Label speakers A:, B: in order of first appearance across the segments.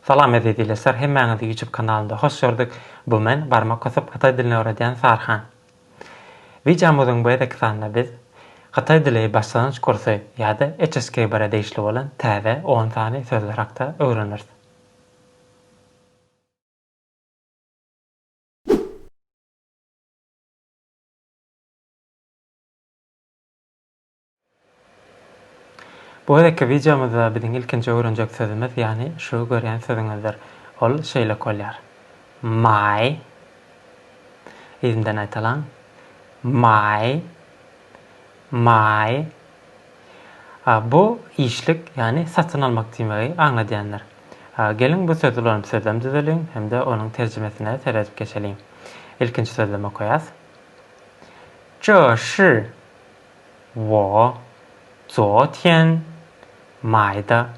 A: Salam edildiler. Hemmäňizi YouTube kanalynda hoş gördük. Bu men barmak basıp Hatay diline öğreten Sarhan. Videomuzun bu edeki sanına biz Hatay dili başlanış kursu ýa-da HSK bara deýişli bolan täze 10 sany sözler hakda öwreniriz. Bu edeki videomuzda bizim ilkinji öwrenjek sözümüz ýani şu görýän sözüňizdir. Ol şeýle bolýar. My izimden aýtalan my bu işlik ýani satyn almak diýmegi aňladýanlar. Gelin bu sözü bilen sözlem düzelim hem de onun terjimesine seredip geçelim. İlkinci sözleme koyas. 这是我昨天买的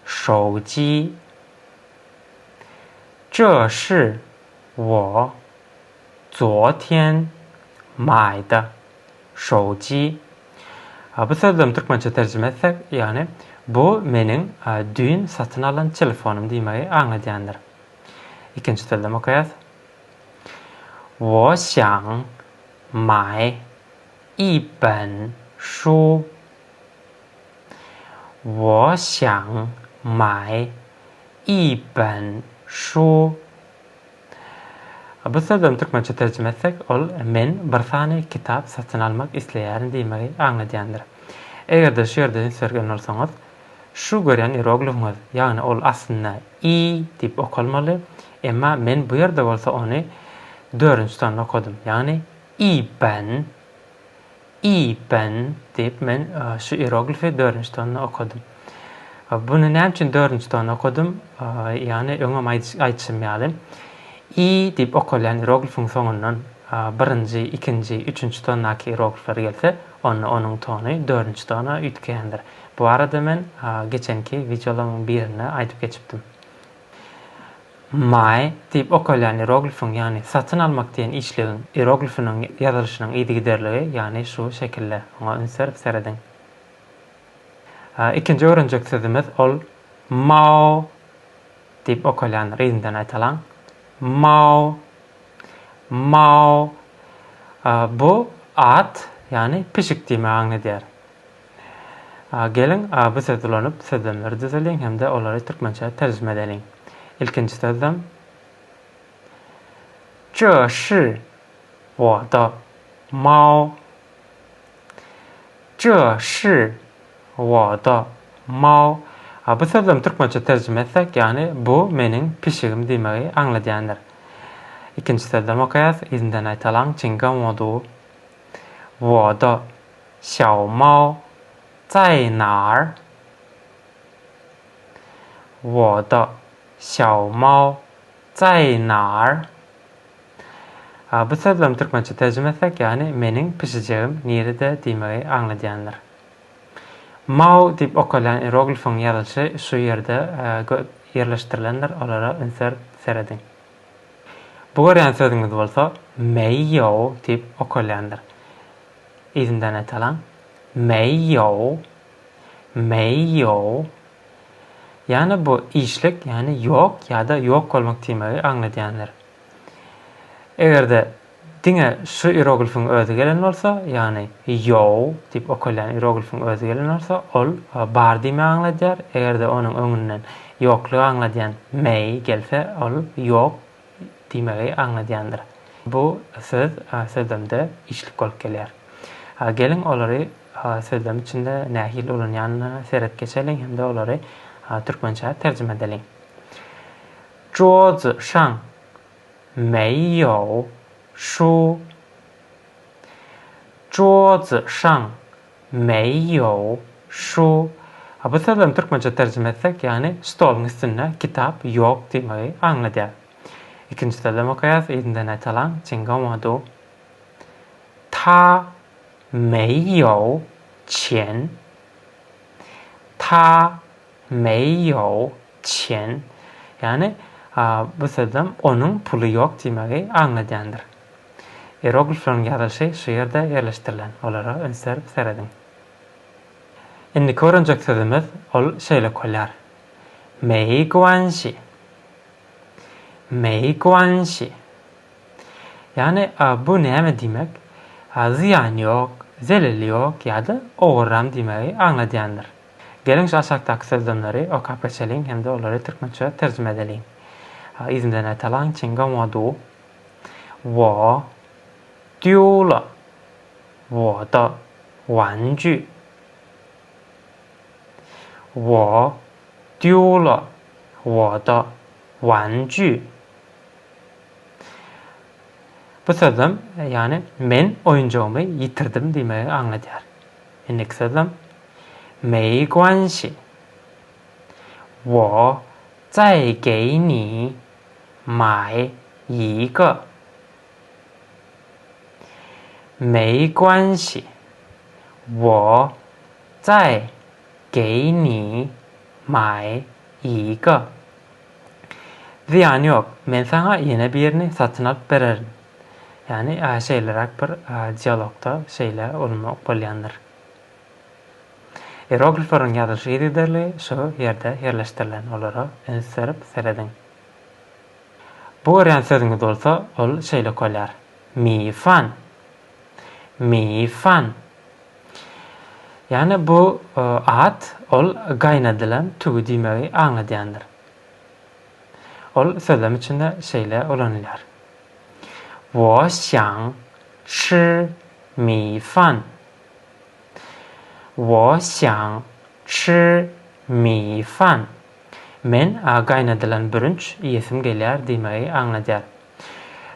A: 手机。这是我昨天买的手机. Bu sözlem Türkmençe tercüme etsek, yani bu menin dün satın alan telefonum diýmegi aňladýandyr. İkinci sözleme koyas. 我想买一本书。我想买一本书. Bu sözlem Türkmençe tercüme etsek, ol men bir sany kitap satyn almak isleýärin diýmegi aňladýandyr. Eger de şu ýerde sergen bolsaňyz, şu görýän hieroglifimiz, ýagny ol aslynda i diýip okalmaly, emma men bu ýerde bolsa ony 4-nji tonna okudum. Ýagny i ben diýip men şu hieroglifi 4-nji tonna okudum. Bunu näme üçin 4-nji tonna okudum? Ýagny öňem aýtjam i diýip okalýan hieroglifiň soňundan 1-nji, 2-nji, 3-nji tonnaky hieroglifler gelse, onun tonu 4-nji tona üýtgendir. Bu arada men geçenki videolaryň birine aýtyp geçipdim. My diýip okalýan hieroglifiň, ýani satyn almak diýen işlegiň hieroglifiniň ýazylyşynyň ýygyderligi, ýani şu şekilde oňa ünserip serediň. İkinji öwrenjek sözümüz ol mao diýip okalýan reýinden aýtalan mao. Bu at, yani pişik diýme aňladýar. Gelin bu sözü ulanyp sözlemleri düzeleň hem de olary türkmençe terjime edelim. İlkinji sözlem. 这是我的猫。这是我的猫. Bu sözlem türkmençe terjime etsek, yani bu menin pişigim diýmegi aňladýandyr. İkinci sözlem okuyas, izinden aýtalan çinga modu. 我的小猫在哪儿？我的小猫在哪儿? Bu sözlem Türkmençe terjime etsek, yani menin pişijegim nerede diýmegi aňladýandyr. Mao diýip okalýan hieroglifiň ýazylyşy şu ýerde ýerleşdirilendir, olara ünser serediň. Bu görýän sözüňiz bolsa, 没有 diýip okalýandyr. İzinden aýtalan 没有. Yani bu işlik, yani yok ýa-da yok bolmak diýmegi aňladýandyr. Egerde diňe şu hieroglifiň özü gelen bolsa, yani yo diýip okalýan hieroglifiň özü gelen bolsa, ol bar diýme aňladýar. Egerde onuň öňünden ýoklugy aňladýan mei gelse, ol yok diýmegi aňladýandyr. Bu söz sözlemde işlik bolup gelýär. Gelin olary sözlem içinde nähil olanýanyna seredip geçelim hem de olary türkmençe terjime edelim. 桌子上没有书。桌子上没有书. Bu sözlem türkmençe terjime etsek, yani stoluň üstünde kitap yok diýmegi aňladýar. İkinci sözlem okuyas, izinden aýtalan çinga modu. 他没有钱。他没有钱. Yani bu sözlem onun pulu yok diýmegi aňladýandyr. Hierogliflaryň ýazylyşy şu ýerde ýerleşdirilen, olara ünser serediň. Indi öwrenjek sözümüz ol şeýle bolýar. 没关系没关系. Yani bu näme diýmek? Ziýan ýok, zelil ýok ýa-da ogram diýmegi aňladýandyr. Geliň şu aşagdaky sözlemleri okap geçelim hem-de olary türkmençe terjime edelim. İzimden aytalan çinga modu. 我丢了我的玩具。我丢了我的玩具. Bu sözlem yani men oyuncuğumu yitirdim diýmegi aňladýar. Indiki sözlem 没关系我再给你买一个。没关系我再给你买一个. Ziýan ýok, men saňa ýene birini satyn alyp bererim. Yani şeýlerak bir dialogda şeýle ulmak bolýandyr. Hierogliflaryň ýazyşy ýerleri şu ýerde ýerleşdirilen olara öňsürip serediň. Bu ören sözüňiz bolsa, ol şeýle bolýar. 米饭 米饭. Yani bu at ol gaýnadylan tugy diýmegi aňladýandyr. Ol sözlem içinde şeýle ulanylýar. 我想吃米饭。我想吃米饭. Men gaýnadylan bürünç ýesim gelýär diýmegi aňladýar.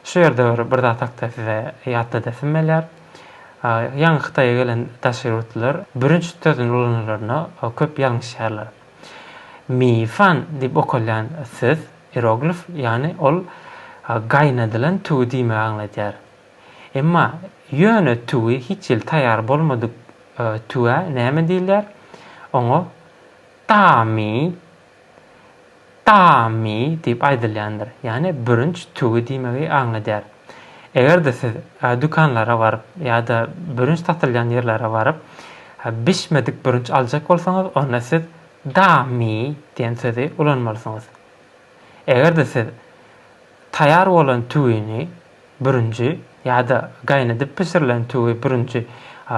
A: Şu ýerde bir datakda size ýatda desim gelýär. Ýa-ni Hytaýa gelen taşyrwatlar bürünç sözüň ulanularyna köp ýalňyşýarlar. Mifan diýip okulýan söz hieroglif, yani ol gaýnadylan tugy diýmegi aňladýar. Emma ýöne tugy hiç ýyl taýýar bolmadyk tuğa näme diýilýär? Oňa tami diýip aýdylýandyr. Yani bürünç tugy diýmegi aňladýar. Egerde siz dükanlara baryp ýa-da bürünç satylýan ýerlere baryp bişmedik bürünç aljak bolsaňyz, onda siz dami diýen sözi ulanmalysyňyz. Egerde siz taýýar bolan tugyny bürünçi ýa-da gaýnadyp pişirilen tugy bürünçi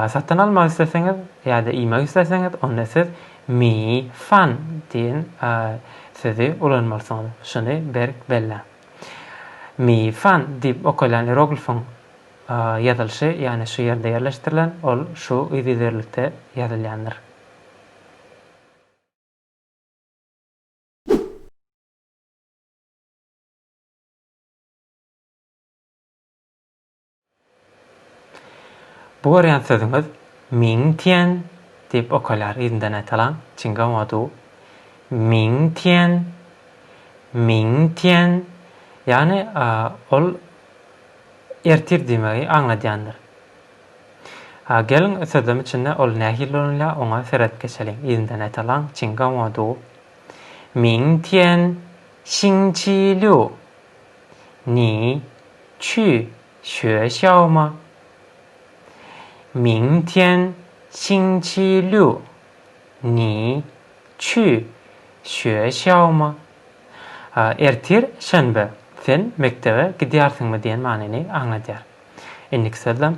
A: satyn almak isteseňiz ýa-da iýmek isteseňiz, onda siz mi fan diýen sözi ulanmalysyňyz. Şuny berk belle. Mi fan diýip okulýan hieroglifyň ýazylşy, ýani şu ýerde ýerleşdirilen, ol şu ýzyderlikde ýazylýandyr. Bu görýän sözüňiz 明天 diýip okulýar ýerinden aýtalan çinga modu. 明天 明天. Yani ol ertir diýmegi aňladýandyr. Gelin sözlem içinde ol nähil olanlar oňa serep geçelim. Ýerinden aýtalan çinga modu. 明天星期六你去学校吗？明天星期六你去学校吗？ Ertir şenbe sen mektebe gidýärsiňmi diýen manyny aňladýar. Indiki sözlem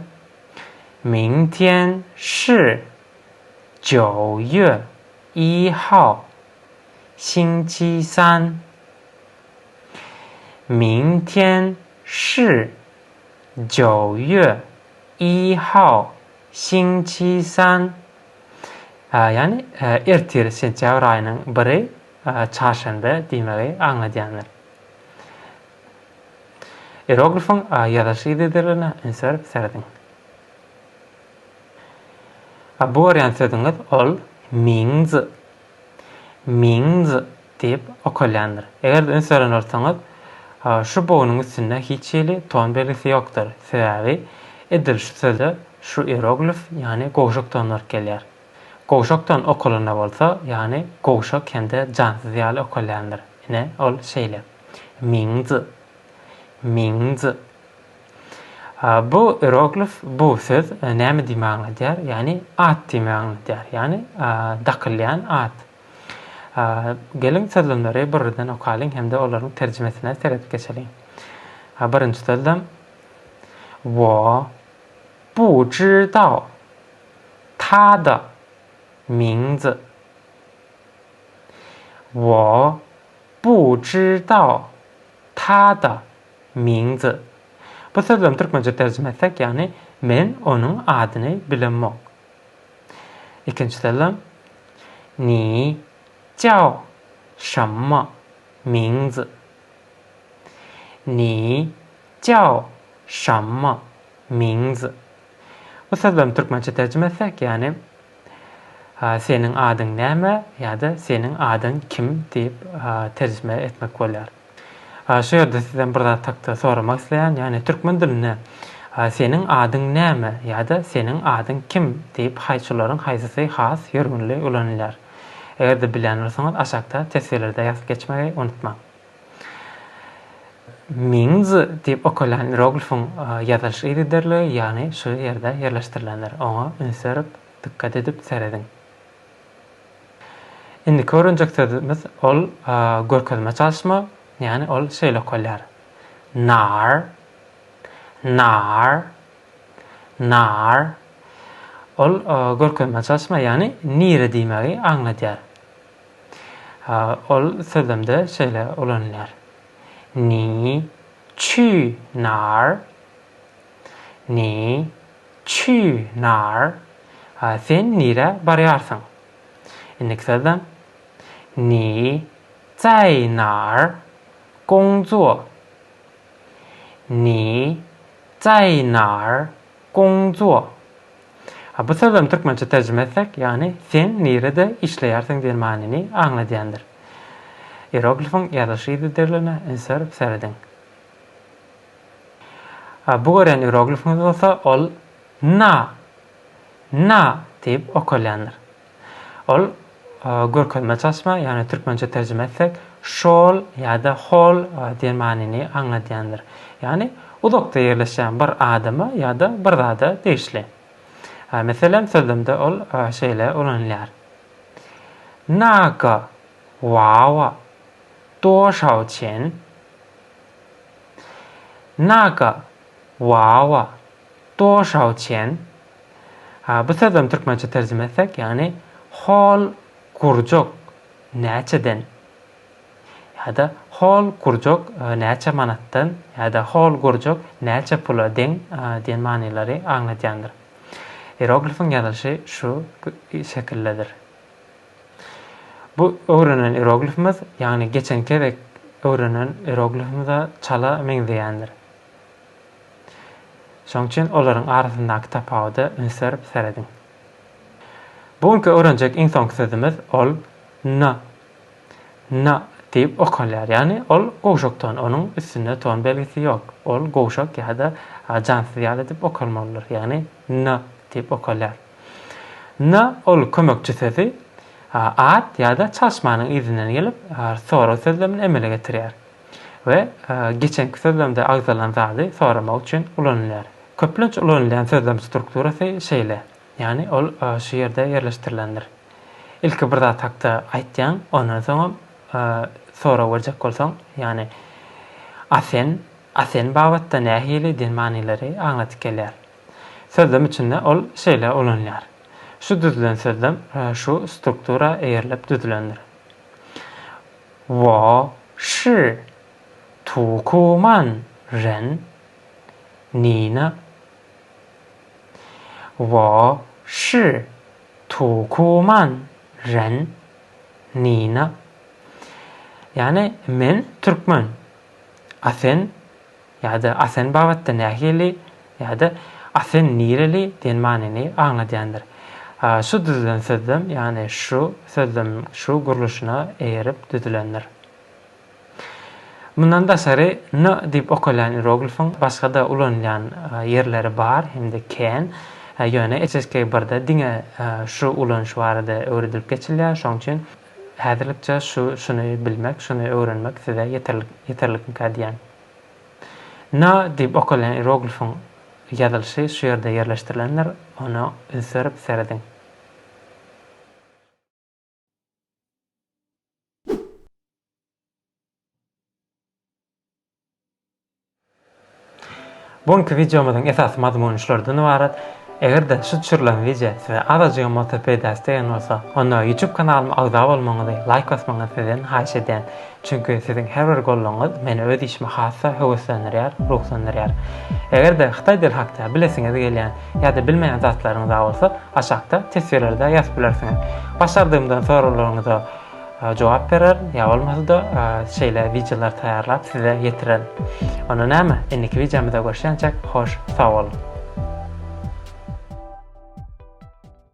A: 明天是9月1号星期三。明天是9月1号星期三. Yani ertir sentyabr aýynyň 1-i çarşembe diýmegi aňladýandyr. Hieroglifyň ýazyşy ýerlerine öňsürip serediň. Bu görýän sözüňiz ol 名字 diýip okulýandyr. Eger öňsüren bolsaňyz, şu bogynyň üstünde hiç ýeli ton belgisi ýokdur. Sebäbi edilşi sözde şu hieroglif, yani goşak tonlar gelýär. Goşakdan okulana bolsa, yani goşak kende jansyz ýaly okulýandyr. Ine ol şeýle. 名字. Bu hieroglif, bu söz näme diýmegi aňladýar? Yani at diýmegi aňladýar. Yani dakylýan at. Gelin sözlemleri birden okalyň hemde olaryň terjimesine seredip geçelim. Birinji sözlem: 我不知道他的名字。我不知道他的名字. Bu sözlem türkmence tercüme etsek yani men onun adyny bilenmok. İkinci sözlem: 你叫什么名字？你叫什么名字? Bu sözlem türkmence tercüme etsek yani senin adın näme ýa-da senin adın kim diýip terjime etmek bolar. Şu ýerde sizden bir zat takda soramak isleýän, yani türkmen diline senin adın näme ýa-da senin adın kim diýip haýçylaryň haýsysy has ýörgünli ulanýar. Eger-de bilen bolsaňyz aşakda tesirlerde ýazyp geçmegi unutmaň. 名字 diýip okalan hieroglifyň ýazylyş edilerli, ýani şu ýerde ýerleşdirilenler. Oňa ünsürip dikkat edip serediň. Indi görünjek sözümüz ol görkezme çalışma, yani ol şeýle okalýar. Nar, nar, nar. Ol görkezme çalışma, yani nire diýmegi aňladýar. Ol sözlemde şeýle ulanýar. 你去哪儿？你去哪儿？ sen nire barýarsyň? Indiki sözlem: 你在哪儿工作？你在哪儿工作? Bu sözlem türkmence terjime etsek yani sen nirede işleýärsiň diýen manyny aňladýandyr. Hieroglifyň ýazylyş edilerine ünsürip serediň. Bu gören hieroglifyň bolsa ol na, na diýip okalýandyr. Ol görkezme çalışma, yani türkmence terjime etsek şol ýa-da hol diýen manyny aňladýandyr. Yani uzakda ýerleşen bir adamy ýa-da bir zada diýişli. Meselen sözlemde ol şeýle ulanýar. 那个娃娃多少钱？那个娃娃多少钱? Bu sözlem türkmence terjime etsek yani hol gurjak näçeden ýa-da hol gurjak näçe manatdan ýa-da hol gurjak näçe pula deň diýen manylary aňladýandyr. Hieroglifyň ýazylyşy şu şekilledir. Bu öwrenen hieroglifimiz, yani geçenki öwrenen hieroglifimize çala meňzeýändir. Şoň üçin olaryň arasyndaky tapawudy ünsürip serediň. Bugünkü öwrenjek iň soňky sözümüz ol n. N diýip okalýar. Yani ol gowşak ton, onuň üstünde ton belgisi ýok. Ol gowşak ýa-da jansyz ýaly diýip okalmalydyr. Yani n diýip okalýar. N ol kömekçi sözi, ad ýa-da çalışmanyň izinden gelip sonra sözlemini emele getirýär. We geçenki sözlemde agzalan zady soramak üçin ulanýar. Köplenç ulanýan sözlem strukturasy şeýle. Yani ol şu ýerde ýerleşdirilendir. İlki bir zat hakda aýtýan, ondan soň sonra berjek bolsaň, yani asen babatda nähili diýen manylary aňlatyp gelýär. Sözlem içinde ol şeýle ulanýar. Şu düzülen sözlem şu struktura eýerlep düzülendir. 我是土库曼人，你呢？我是土库曼人，你呢? Yani men Türkmen. Asen ýa-da asen babatda nähili ýa-da asen nireli diýen manyny aňladýandyr. Şu düzülen sözlem, yani şu sözlem şu guruluşuna eýerip düzülendir. Bundan daşary n diýip okalan hieroglifyň başga da ulanýan ýerleri bar, hemde kän. Ýöne eçeski birde diňe şu ulanýş barada öwredilip geçilýär. Şoň üçin häzirlikçe şuny bilmek, şuny öwrenmek size ýeterlik kadýan. N diýip okalan hieroglifyň ýazylyşy şu ýerde ýerleşdirilendir. Onu ünsürip serediň. Bugünkü videomyzyň esas mazmuny şulardan ibaret. Egerde şu türlü video size azajyk motivasiýa dästegen bolsa, onda YouTube kanalyma agza bolmaňyzy, like basmaňyzy sizden haýyş edýän. Çünki siziň her bir gollaňyz meni öz işime hassa höwüslendirýär, ruhsandyrýar. Egerde Xitay dil hakda bilesiňiz gelýän ýa-da bilmeýän zatlaryňyz bolsa, aşagda tesirlerde ýazyp bilersiňiz. Başardığımdan sorularyňyza jogap berer, ýa bolmasa da şeýle videolar taýýarlap size ýetiren. Ona näme? Indiki videomyzda görüşýänçek hoş, sag bolun.